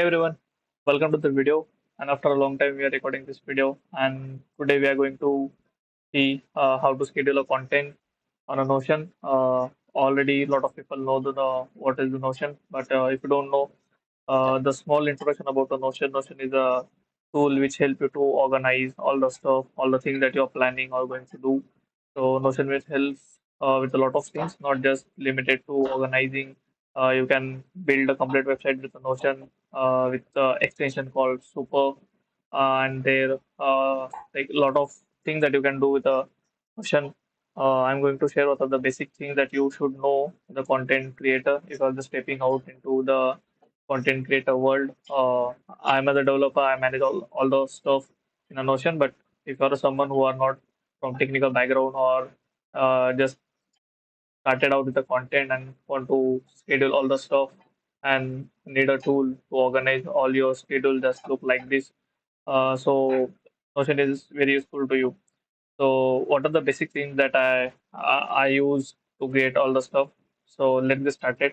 everyone, welcome to the video. And after a long time, we are recording this video. And today we are going to see how to schedule a content on a Notion. Already, a lot of people know what is the Notion, but if you don't know, the small introduction about the Notion. Notion is a tool which help you to organize all the stuff, all the things that you're planning or going to do. So Notion will help with a lot of things, not just limited to organizing. You can build a complete website with a Notion with the extension called Super, and there like a lot of things that you can do with a Notion. I'm going to share what are the basic things that you should know the content creator if you're just stepping out into the content creator world. I'm as a developer, I manage all the stuff in a Notion, but if you're someone who are not from technical background or just started out with the content and want to schedule all the stuff and need a tool to organize all your schedule just look like this. So Notion is very useful to you. So what are the basic things that I use to create all the stuff? So let's get started.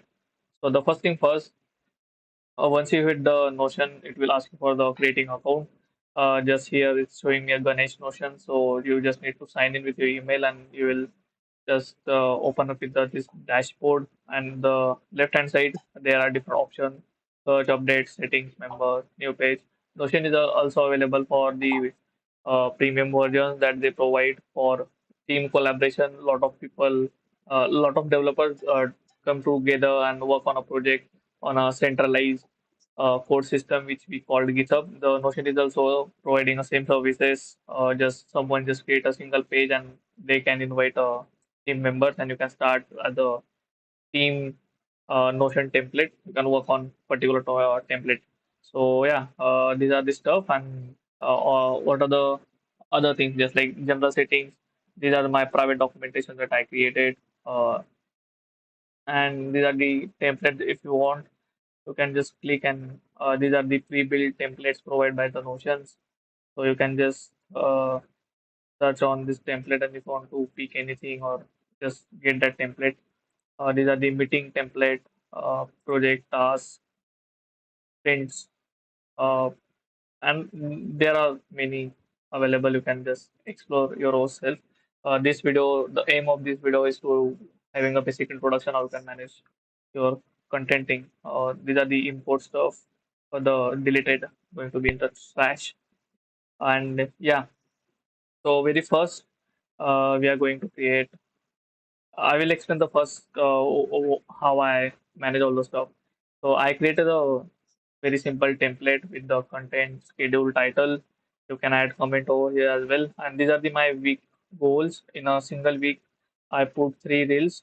So the first thing first, once you hit the Notion, it will ask you for the creating account. Just here it's showing me a Ganesh Notion. So you just need to sign in with your email and you will just open up with this dashboard. And the left hand side, there are different options: search, update, settings, member, new page. Notion is also available for the premium versions that they provide for team collaboration. A lot of people, a lot of developers come together and work on a project on a centralized code system which we called GitHub. The Notion is also providing the same services. Just someone just create a single page and they can invite team members and you can start at the team Notion template. You can work on particular template. So yeah, these are the stuff and what are the other things just like general settings. These are my private documentation that I created. And these are the templates if you want you can just click and these are the pre-built templates provided by the Notions. So you can just search on this template and if you want to pick anything or just get that template. These are the meeting template, project tasks, prints, uh, and there are many available. You can just explore your own self. This video, the aim of this video is to having a basic introduction how you can manage your contenting. These are the import stuff for the deleted going to be in the slash. And yeah, so very first, we are going to create. I will explain the first how I manage all the stuff. So I created a very simple template with the content, schedule, title. You can add comment over here as well. And these are my week goals. In a single week, I put three reels,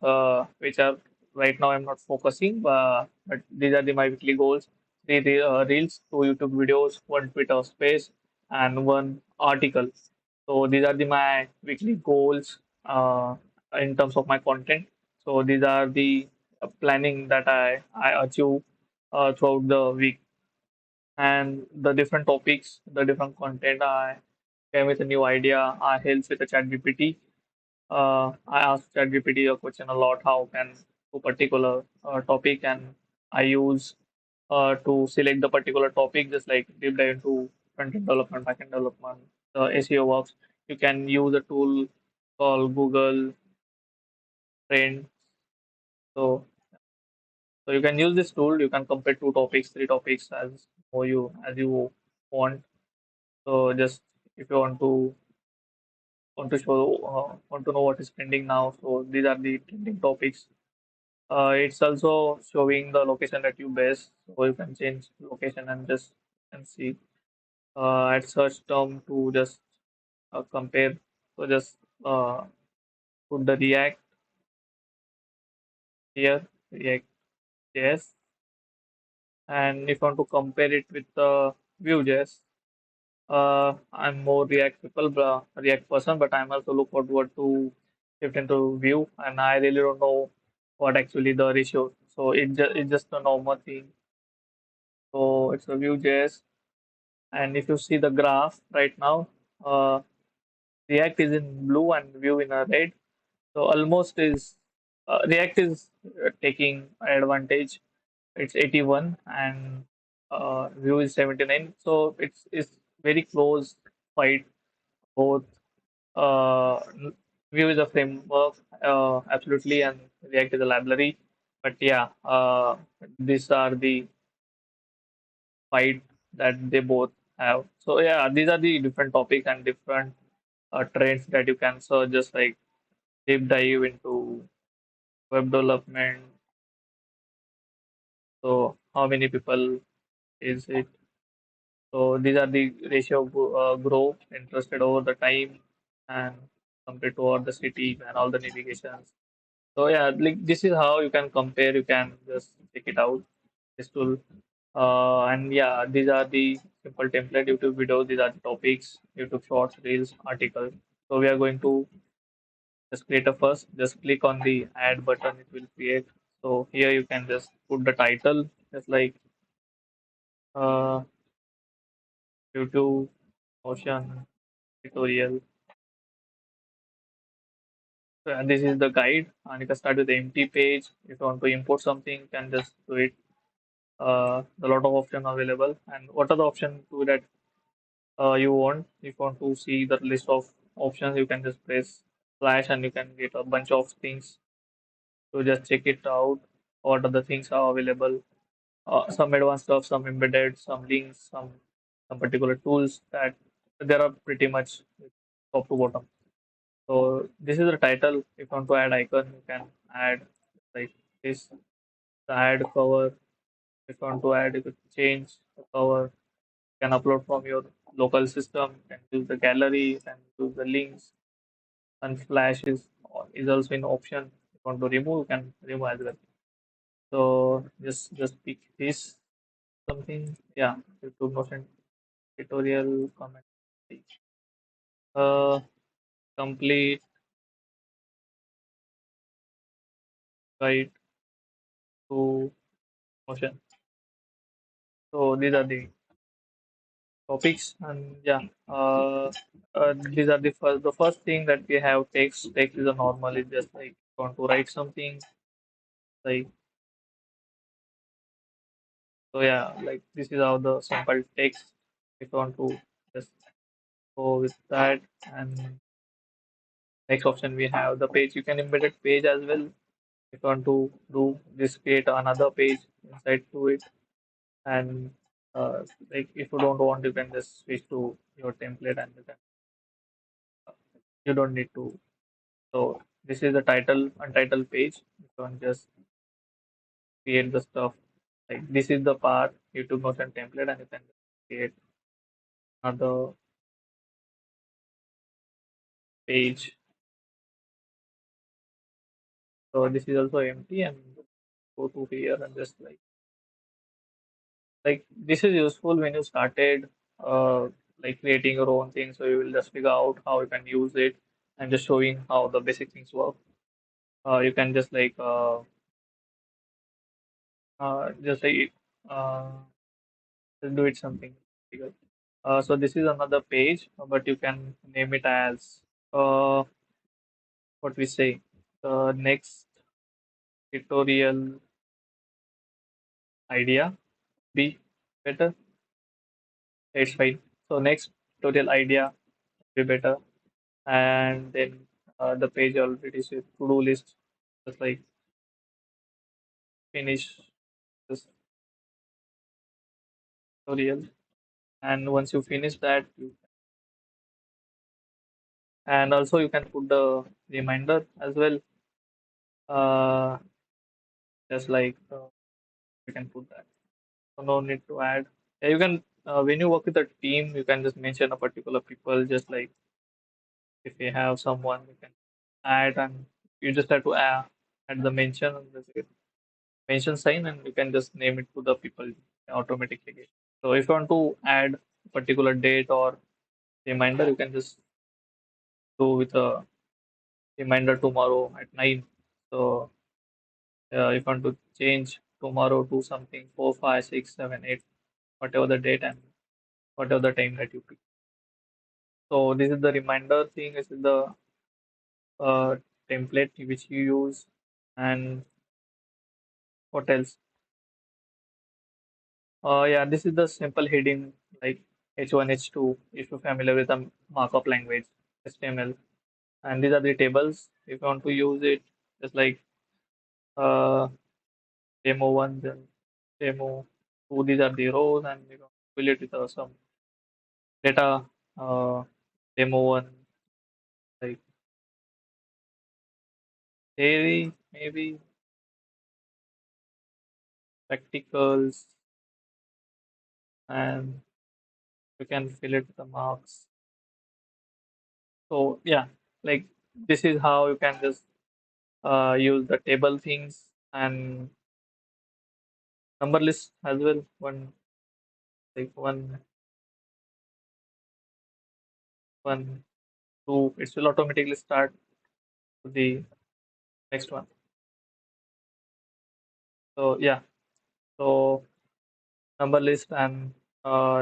which are right now I'm not focusing, but these are my weekly goals. Three reels, two YouTube videos, one Twitter space, and one article. So these are my weekly goals in terms of my content. So these are the planning that I achieve throughout the week and the different topics, the different content. I came with a new idea. I helped with the ChatGPT. I asked ChatGPT a question a lot. How can a particular topic and I use to select the particular topic, just like deep dive into front-end development, back-end development, the SEO works. You can use a tool called Google Trend. So, so you can use this tool. You can compare two topics, three topics as you want. So just if you want to know what is trending now. So these are the trending topics. It's also showing the location that you base, so you can change location and just and see at search term to just compare. So just uh, put the React here, React JS, and if you want to compare it with the Vue.js, I'm more React React person, but I'm also look forward to shift into Vue, and I really don't know what actually the ratio. So it's just a normal thing. So it's a Vue.js, and if you see the graph right now, uh, React is in blue and Vue in a red. So almost is React is taking advantage. It's 81 and view is 79. So it's very close fight. Both uh, view is a framework, absolutely, and React is a library. But yeah, these are the fight that they both have. So yeah, these are the different topics and different trends that you can search, just like deep dive into web development. So how many people is it? So these are the ratio of growth interested over the time and compared to all the cities and all the navigations. So yeah, like this is how you can compare. You can just check it out. This tool. And yeah, these are the simple template YouTube videos. These are the topics, YouTube shorts, reels, articles. So we are going to just create a first. Just click on the add button. It will create. So here you can just put the title, just like uh, YouTube Ocean tutorial. So and this is the guide, and you can start with the empty page. If you want to import something, you can just do it. A lot of options available. And what are the options to that you want? If you want to see the list of options, you can just press slash and you can get a bunch of things. So just check it out. What other things are available? Some advanced stuff, some embedded, some links, some particular tools that there are pretty much top to bottom. So this is the title. If you want to add icon, you can add like this. The add cover. If you want to add, you could change the cover. You can upload from your local system. You can use the gallery. You can use the links. And flash is also an option. If you want to remove, you can remove as well. So just pick this something. Yeah, YouTube motion tutorial comment. Uh, complete guide to motion. So these are the topics, and yeah, these are the first thing that we have. Text is a normal. It's just like you want to write something like so. Yeah, like this is how the simple text. If you want to just go with that, and next option we have the page. You can embed a page as well. If you want to do this, create another page inside to it, and uh, like if you don't want, you can just switch to your template, and you don't need to. So this is the title untitled page. You can just create the stuff. Like this is the part YouTube Notion template, and you can create another page. So this is also empty, and go to here and just like this is useful when you started uh like creating your own thing. So you will just figure out how you can use it and just showing how the basic things work. You can just just like uh just do it something bigger. So this is another page, but you can name it as what we say next tutorial idea be better. It's fine. So next tutorial idea be better, and then the page already says to-do list, just like finish this tutorial. And once you finish that, and also you can put the reminder as well. Uh, just like you can put that. So no need to add. Yeah, you can when you work with a team, you can just mention a particular people. Just like if you have someone, you can add, and you just have to add the mention and the mention sign, and you can just name it to the people automatically. So if you want to add a particular date or reminder, you can just do with a reminder tomorrow at 9. So if you want to change tomorrow to something 4, 5, 6, 7, 8, whatever the date and whatever the time that you pick. So this is the reminder thing. This is the uh, template which you use, and what else? Yeah, this is the simple heading like H1, H2, if you're familiar with the markup language, HTML. And these are the tables. If you want to use it, just like uh, demo one, then demo two, these are the rows, and you can fill it with some data. Uh, demo one, like theory, maybe practicals, and you can fill it with the marks. So yeah, like this is how you can just use the table things and number list as well. One like one, two. It will automatically start to the next one. So yeah. So number list and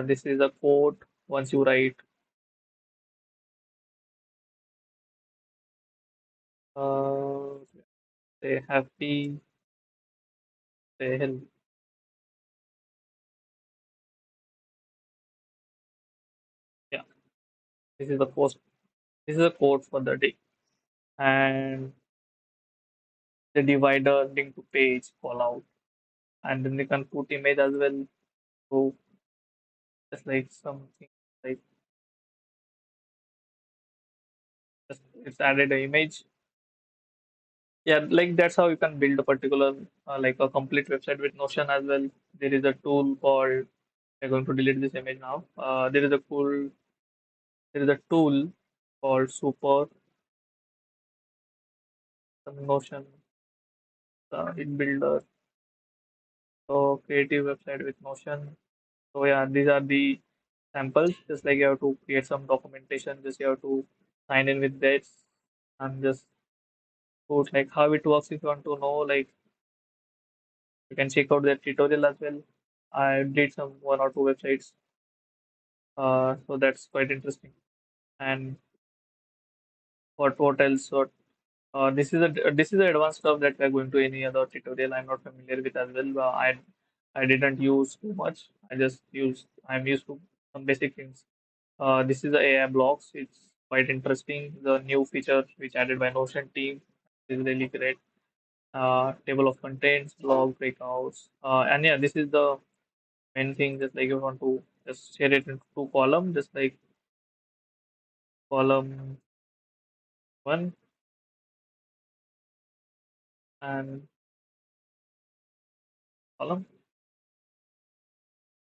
this is a code. Once you write uh, say happy, say healthy. Yeah. This is the post. This is a code for the day and the divider link to page call out and then you can put image as well. So just like something like just it's added an image. Yeah, like that's how you can build a particular like a complete website with Notion as well. There is a tool called I'm going to delete this image now. There is a tool called Super Notion in Builder. So creative website with Notion. So yeah, these are the samples. Just like you have to create some documentation, just you have to sign in with that and just put like how it works. If you want to know, like you can check out that tutorial as well. I did some one or two websites, so that's quite interesting. And what else? This is the advanced stuff that we are going to any other tutorial. I'm not familiar with as well. I didn't use too much. I'm used to some basic things. This is the AI blocks. It's quite interesting. The new feature which added by Notion team is really great. Table of contents, blog breakouts, and yeah, this is the main thing. Just like you want to just share it into two column, just like column one and column.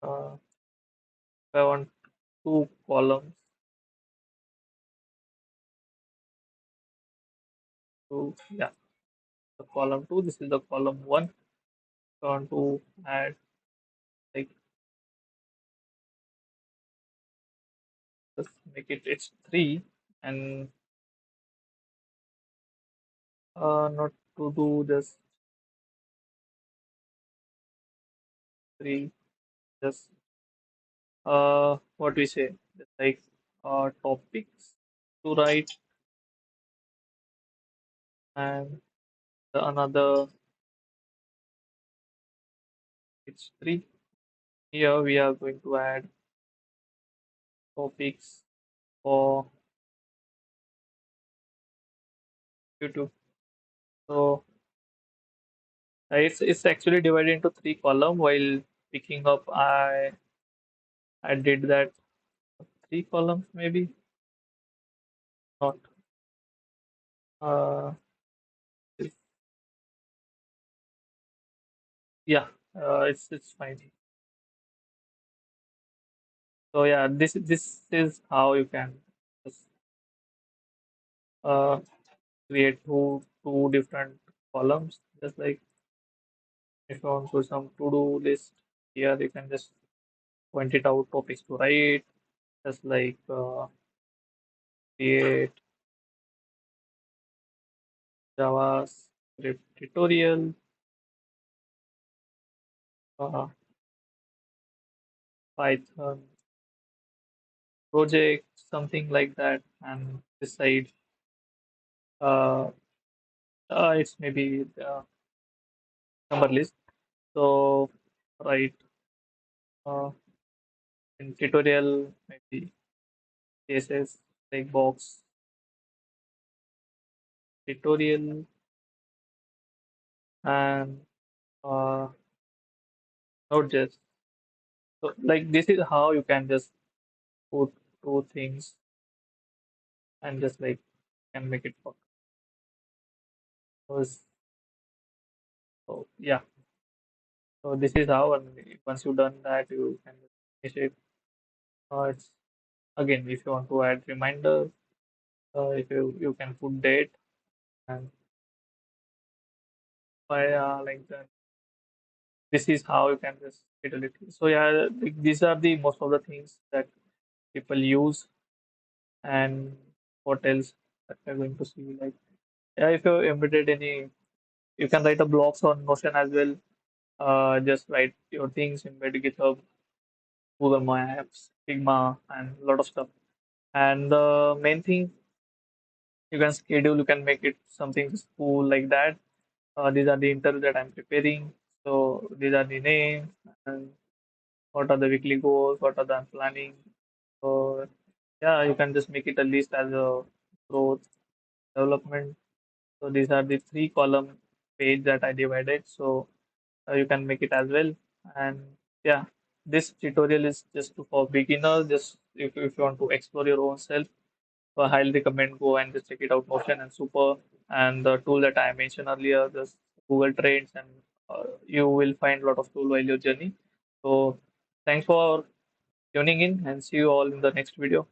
If I want two columns, to yeah, the column two. This is the column one. If I want to add like just make it it's three and not to do this three. Just what we say, just like topics to write and the another it's three. Here we are going to add topics for YouTube. So it's actually divided into three column. While picking up, I did that three columns maybe not. Uh, it's- yeah, it's fine. So yeah, this is how you can just uh create two different columns. Just like if you want to some to do list here, you can just point it out topics to write. Just like create JavaScript tutorial, uh, Python project, something like that, and decide uh, it's maybe number list. So right. Uh, in tutorial, maybe CSS, like box, tutorial, and uh, Node.js. So, like this is how you can just put two things and just like can make it work. So yeah, so this is how, and once you've done that, you can finish it. It's again, if you want to add reminder, if you can put date and by like that. This is how you can just schedule it. So yeah, like, these are the most of the things that people use, and what else that we're going to see. Like yeah, if you embedded any, you can write a blogs on Notion as well. Just write your things, embed GitHub, Google My Apps, Figma, and a lot of stuff. And the main thing, you can schedule, you can make it something cool like that. These are the interviews that I'm preparing. So these are the names and what are the weekly goals, what are the I'm planning. So yeah, you can just make it a list as a growth development. So these are the three column page that I divided. So you can make it as well. And yeah, this tutorial is just for beginners. Just if you want to explore your own self, so I highly recommend go and just check it out. Notion and Super, and the tool that I mentioned earlier, this Google Trends, and you will find a lot of tool while your journey. So thanks for tuning in, and see you all in the next video.